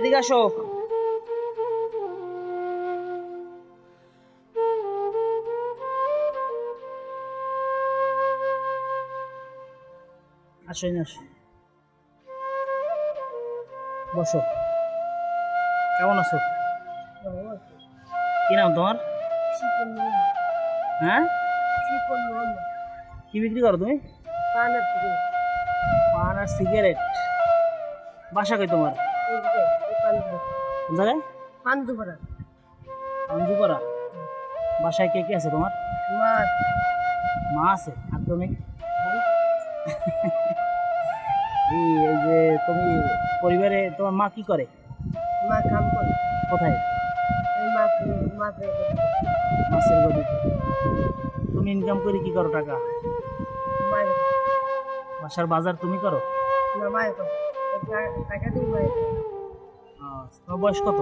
এদিকে আসো। আসো আসো, বসো। কেমন আছো? কি নাম তোমার? হ্যাঁ, কি বিক্রি করো তুমি? পান আর সিগারেট। বাসা কই তোমার? কোন জায়গায়? পাঞ্জুপাড়া। বাসায় কে কে আছে তোমার? মা আছে, আর তুমি? এই যে তুমি পরিবারে তোমার মা কি করে? কোথায়? মাছের গদি। তুমি ইনকাম করে কি করো টাকা? বাসার বাজার তুমি করো? তোমার বয়স কত?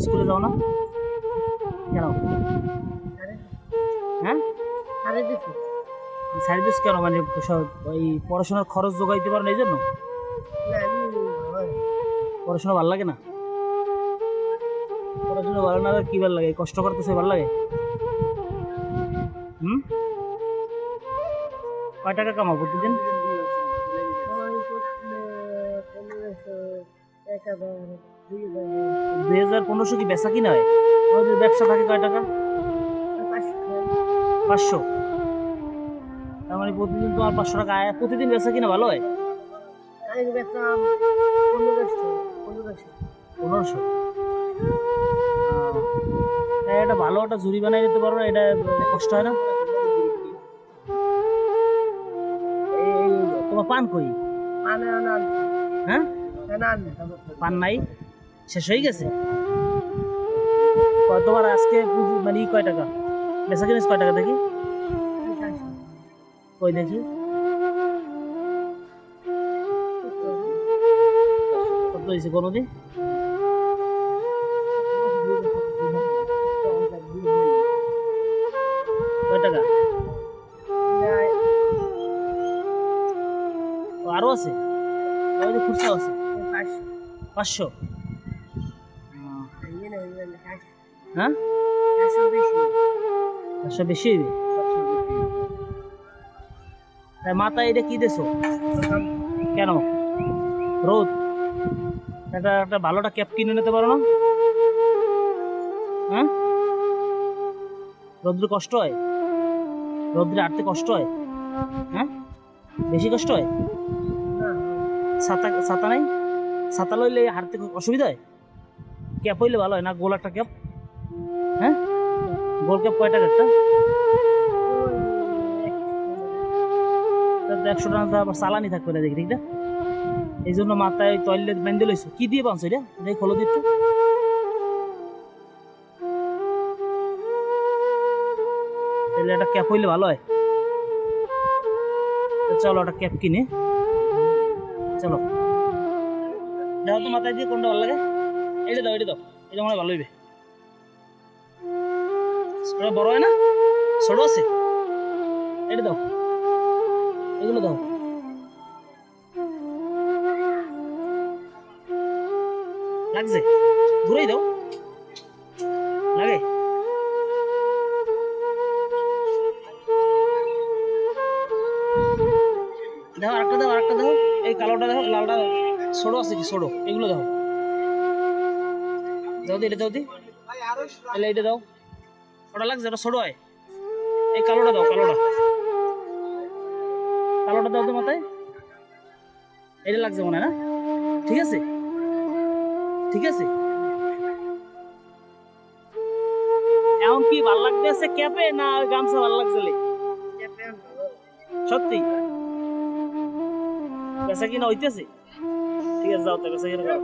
স্কুলে যাও না কেন? হ্যাঁ, সার্ভিস কেন? মানে ওই পড়াশোনার খরচ জোগাইতে পারো না এই জন্য? পড়াশোনা ভালো লাগে না? পড়াশোনা ভালো না কি ভালো লাগে? কষ্ট করতেছে ভালো লাগে? হুম, কয় টাকা কামাও প্রতিদিন? 2000-1500 কি বেচা কিনা হয়? তোমার যদি ব্যবসা থাকে কয় টাকা? 500। তার মানে প্রতিদিন তোমার 500 টাকা আয়। প্রতিদিন বেচা কিনা ভালো হয়? 1500। এটা ভালো একটা ঝুড়ি বানাই দিতে পারো না? এটা কষ্ট হয় না? তোমার পান কই? হ্যাঁ, পান নাই, শেষ হয়ে গেছে। তোমার আজকে মানে কয় টাকা বেচা কিনেছ? কয় টাকা দেখি, কই দেখি। কত হয়েছে কোনোদিন? কয় টাকা? আরো আছে? খুচরা আছে 500। হ্যাঁ, 500 বেশি হইবে। মাথায় এটা কি দেছো কেন? রোদ। একটা ভালোটা ক্যাপ কিনে নিতে পারো না? হ্যাঁ, রোদ্রে কষ্ট হয়? রোদ্রে আটতে কষ্ট হয়? হ্যাঁ, বেশি কষ্ট হয়? ছাতা ছাতা নাই? ছাতা লইলে হাঁটতে অসুবিধা হয়? ক্যাপ হইলে ভালো হয় না? গোল একটা ক্যাপ। হ্যাঁ, গোল ক্যাপ কয় টাকা একটা? 100 টাকা আবার চালানি থাকবে না দেখি, ঠিক না? এই জন্য মাথায় টয়লেট বেঁধে লইছো। কি দিয়ে বানছো এটা? দেখি খোলো দিত। তাহলে একটা ক্যাপ হইলে ভালো হয়। চলো একটা ক্যাপ কিনে চলো। দেখো তো মাথায় দিয়ে কোনটা ভালো লাগে। এটা দাও, এটা দাও, এটা মনে হয় ভালো হইবে। বড় হয় না? ছোট আছে? এটা দাও, এগুলো দাও। লাগছে? ঘুরেই দাও, লাগে। দেখো আরেকটা দাও, আরেকটা দাও। এই কালোটা দেখো, লালটা ছোট আছে কি? ছোট এগুলো দাও। দাও দি, এটা দাও দি। তাহলে এটা দাও। ওটা লাগছে? ওটা ছোট হয়। এই কালোটা দাও, কালোটা। কালোটা দাও তো মাথায়। এটা লাগছে মনে হয় না? ঠিক আছে, ঠিক আছে। এখন কি ভাল লাগতেছে ক্যাপে না গামছা ভাল লাগছে? সত্যি বেচা কিনা হইতেছে? ঠিক আছে, যাও তো বেচা কিনা করো।